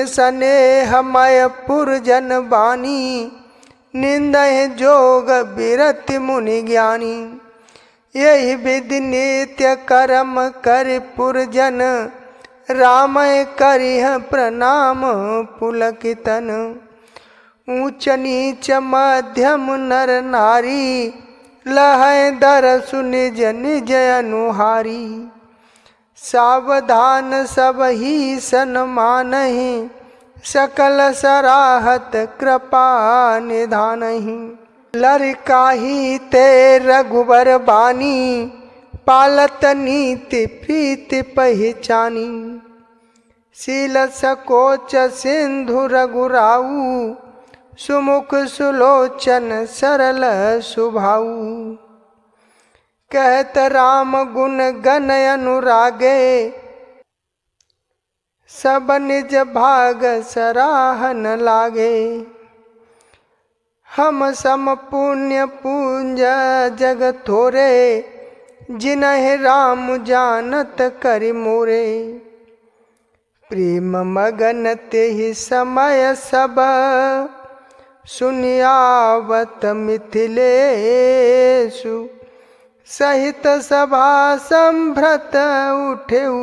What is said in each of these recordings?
स्नेहमय पुरजन बानी, निंदहि जोग बिरति मुनि ज्ञानी। यही विधि नित्य कर्म कर पुरजन, रामय करिह प्रणाम पुलकितन। ऊंच नीच मध्यम नर नारी, लहै दरसु निज निज अनुहारी। सावधान सब ही सन मानहि, सकल सराहत कृपा निधानहि। लरिकाहि ते रघुबर बानी, पालत नीति प्रीति पहिचानी। शील सकोच सिंधु रघुराऊ, सुमुख सुलोचन सरल सुभाऊ। कहत राम गुण गण अनुरागे, सब निज भाग सराहन लागे। हम सम पुण्य पूंज जग थोरे, जिन्हि राम जानत करि मोरे। प्रेम मगन तेहि समय सब, सुनियावत मिथिलेषु। सहित सभा संभ्रत उठेऊ,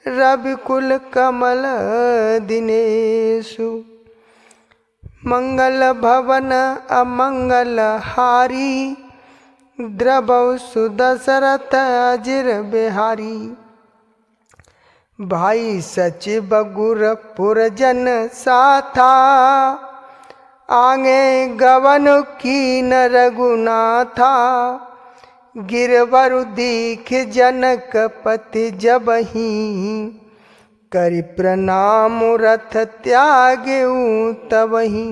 रविकुल कमल दिनेषु। मंगल भवन अमंगल हारी, द्रवौ सुदशरथ अजिर बिहारी। भाई सचिव गुर पुरजन साथा, आगे गवन कीन रघुनाथा। गिरवरु दीख जनक पति जबहि, करि प्रणाम रथ त्यागेऊ तबहि।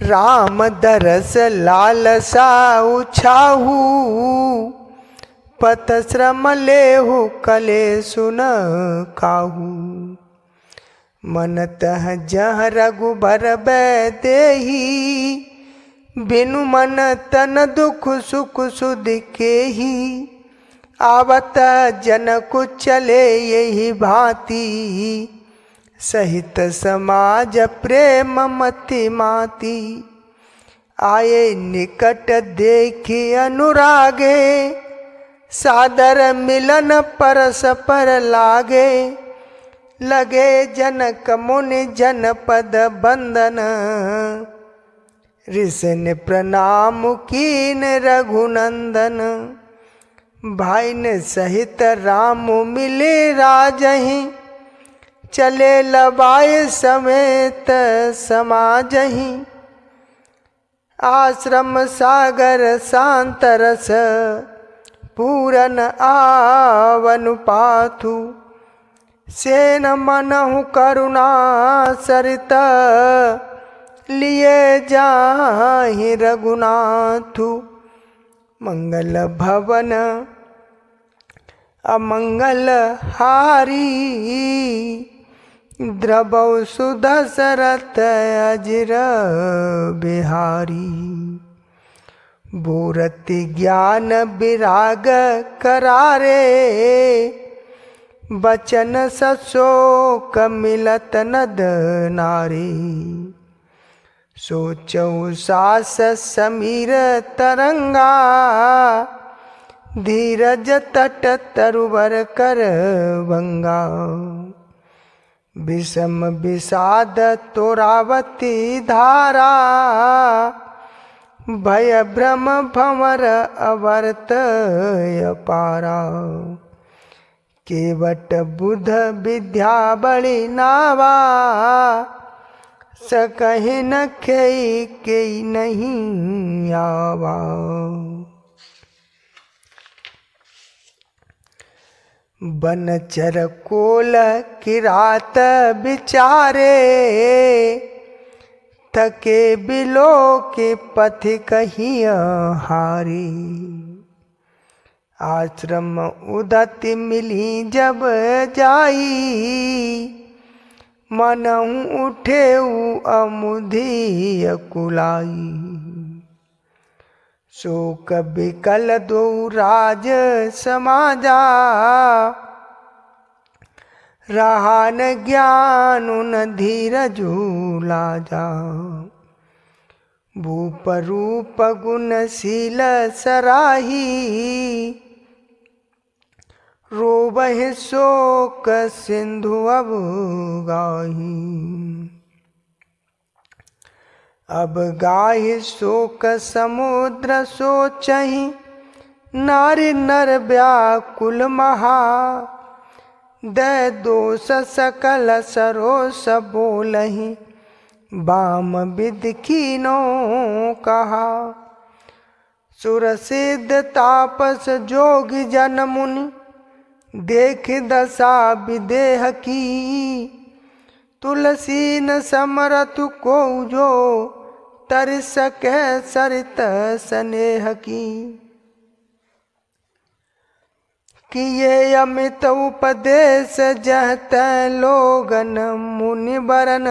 राम दरस लालसा उछाहू, पत श्रम लेहु कलेसु न काहू। मन तह जह रघुबर बैदेही, बिनु मन तन दुख सुख सुध केही। आवत जनक चले यही भांति, सहित समाज प्रेम मति माती। आये निकट देखी अनुरागे, सादर मिलन परस पर लागे। लगे जनक मुनि जनपद बंदन, ऋषि प्रणाम कीन रघुनंदन। भाई ने सहित राम मिले राजहि, चले लबाए समेत समाजहि। आश्रम सागर शांत रस, पूरन आवन पाथु। सेन मनहु करुणा सरित, लिए जाहि रघुनाथु। मंगल भवन अमंगल हारी, द्रवौ सुदशरथ अजिर बिहारी। बूरति ज्ञान विराग करारे, बचन सशोक मिलत नद नारी। सोचऊ सास समीर तरंगा, धीरज तट तरुवर कर भंगा। विषम विषाद तोरावती धारा, भय भ्रम भंवर अवर्त अपारा। केवट बुध विद्या बड़ी नावा, सकहि न खेई के नहीं आवा। बनचर कोल किरात बिचारे, थके बिलो के पथ कहीं हारी। आश्रम उदति मिली जब जाई, मनहु उठेऊ अमुधि अकुलाई। शोक बिकल दो राज समाजा, रहा न ज्ञान न धीरजु लाजा। भूप रूप गुणशील सराही, रोबहि शोक सिंधु अब गाही। अब गाहि शोक समुद्र सोचहि, नारी नर व्याकुल महा। दय दोष सकल सरोस बोलहि, बाम विधि कीनो कहा। सुर सिद्ध तापस जोगी जन मुनि, देख दशा विदेह की। तुलसी न समरतु को जो, तर सके सरित स्नेह की। किए अमित उपदेश जहत लोगन मुनि बरन।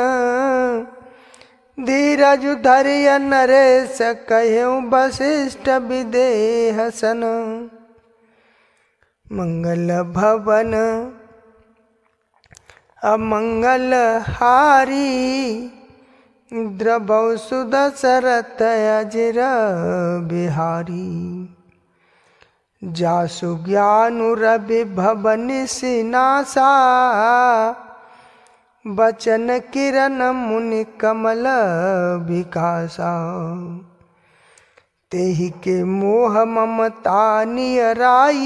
धीरज धरिय नरेश कहु वशिष्ठ विदेह सन। मंगल भवन अमंगल हारी, द्रवौ सुदशरथ अजिर बिहारी। जासु ज्ञानु रवि भवन सिनासा, बचन किरण मुनि कमल विकासा। तेहि के मोह ममता नियराई,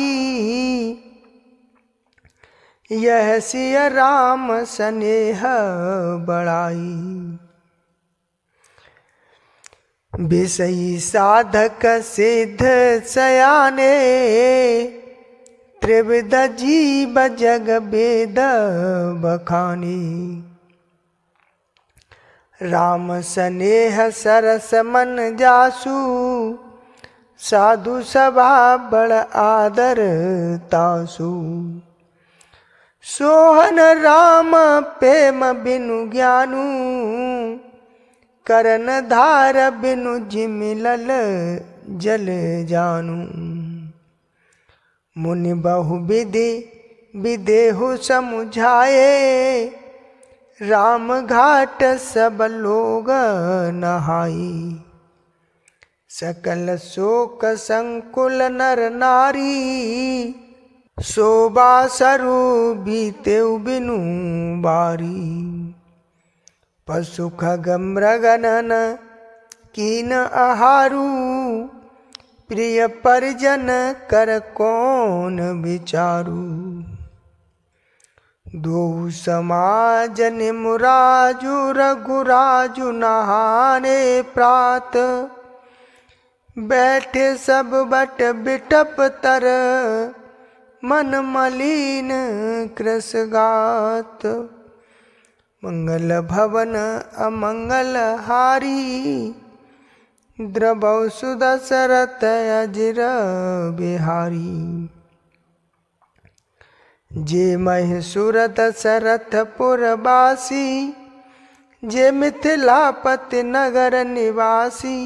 यह सिय राम स्नेह बड़ाई। विषयी साधक सिद्ध सयाने, त्रिविध जीव जग वेद बखानी। राम स्नेह सरस मन जासु, साधु सभा बड़ आदर तासु। सोहन राम प्रेम बिनु ज्ञानु, करन धार बिनु जिमिलल जल जानु। मुनि बहु विधि विदेहु समुझाए, राम घाट सब लोग नहाई। सकल शोक संकुल नर नारी, शोभा सरु बीतेउ बिनु बारी। पशु खग मृगनन कीन आहारू, प्रिय परिजन कर कौन विचारू। दो समाज निमुराजु रघुराजु नहाने प्रात। बैठे सब बट बिटप तर, मन मलिन कृस गात। मंगल भवन अमंगल हारी, द्रवौ सुदशरथ अजिर बिहारी। जे महिषुर दशरथ पुरवासी, जे मिथिलापति नगर निवासी।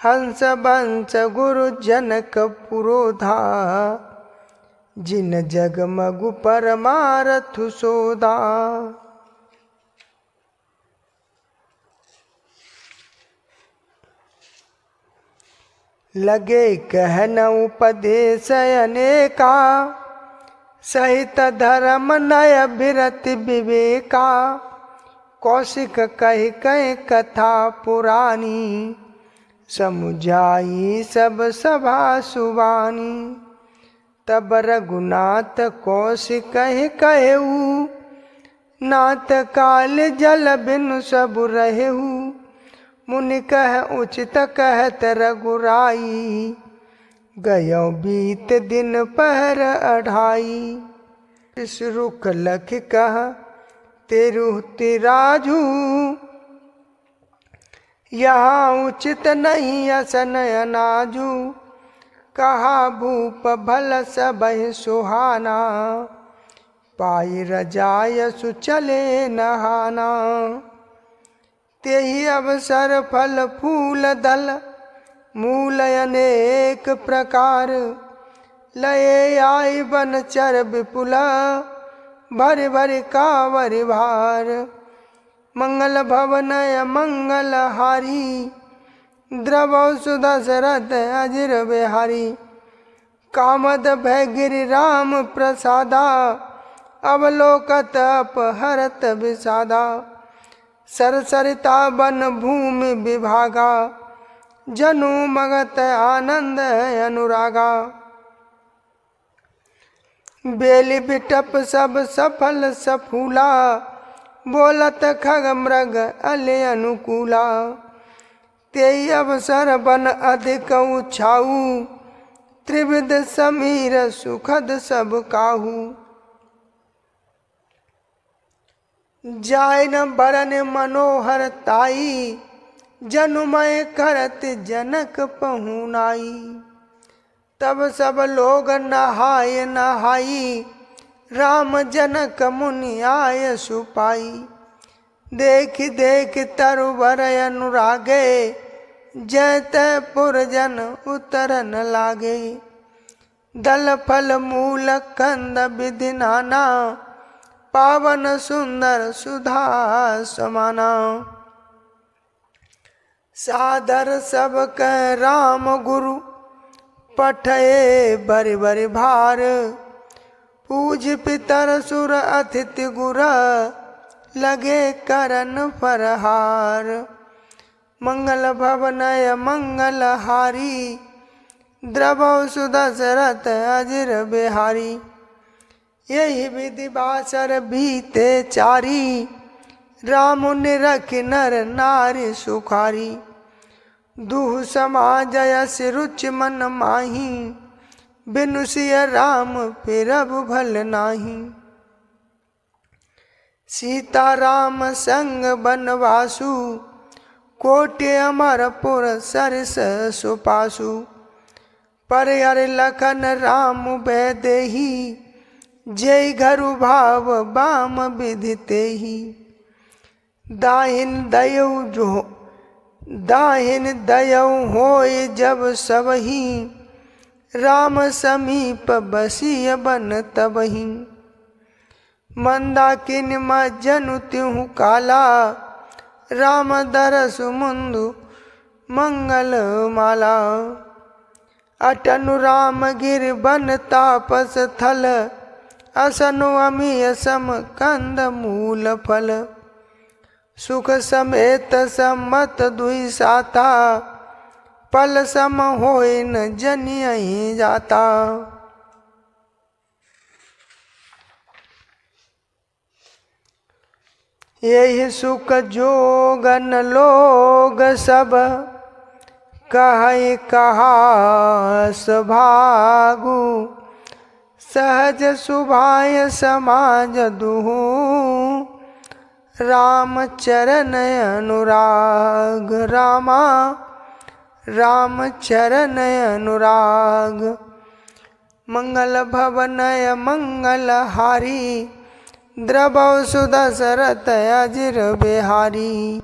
हंस बंस गुरु जनक पुरोधा, जिन जगमगु परमारथु सोदा। लगे कहन उपदेश अनेका, सहित धर्म नय बिरति विवेका। कौशिक कहि कहि कथा पुरानी, समुझाई सब सभा सुबानी। तब रघुनाथ कौशिक कहि कहेऊ, नाथ काल जल बिनु सब रहेऊ। मुनि कह उचित कहत रघुराई, गयो बीत दिन पहर अढ़ाई। इस रुख लख कह तेरु तिराजू, यहाँ उचित नहीं असन अनाजू। कहा भूप भल सबहि सुहाना, पाई रजाय सुचले नहाना। तेहि अवसर फल फूल दल, मूल अनेक प्रकार। लये आई बनचर विपुला, भरि भरि कावरि भार। मंगल भवनय मंगल हारी, द्रवौ सुदशरथ अजिर बिहारी। कामद भय गिरि राम प्रसादा, अवलोकत अपहरत विषादा। सरसरिता वन भूमि विभागा, जनु मगत आनंद अनुरागा। बेली बिटप सब सफल सफूला, बोलत खग मृग अले अनुकूला। तेई अवसर बन अधिक उछाऊ, त्रिविध समीर सुखद सब काहू। जाय न बरन मनोहर ताई, जनुमय करत जनक पहुनाई। तब सब लोग नहाय नहाई, राम जनक मुनि आय सुपाई। देख देख तरुवर अनुरागे, जैत पुरजन उतरन लागे। दल फल मूल कंद विधि नाना, पावन सुंदर सुधा समाना। सादर सब कह राम गुरु, पठये बरि बरि भार। पूज पितर सुर अतिथि गुर, लगे करन फरहार। मंगल भवनय मंगल हारी, द्रवौ सुदशरथ अजिर बिहारी। यही विधि बासर बीते चारी, राम निरख नर नारी सुखारी। दुह समाज यस रुचि मन माही, बिनु सिय राम फिरब भल नाही। सीता राम संग बनवासु, कोटि अमरपुर सरस सुपासु। परिहर लखन राम भय देहि, जय घरु भाव बाम विधि तेहि। दाहिन दयौ होय जब सबहि, राम समीप बसिय बन तबहि। मंदाकिनी मज्जनु त्यों काला, राम दरसु मुंदु मंगल माला। अटनु राम गिर बन तापस थल, असनु अमीय सम कंद मूल फल। सुख समेत सम्मत दुई साता, पल सम होय न जनियहि जाता। यही सुख जोगन लोग सब, कहै कहास भागु। सहज सुभाय समाज दुहु, राम चरण अनुराग। रामा राम चरण अनुराग। मंगल भवनय मंगल हारी, द्रवौ सुदशरथ अजिर बिहारी।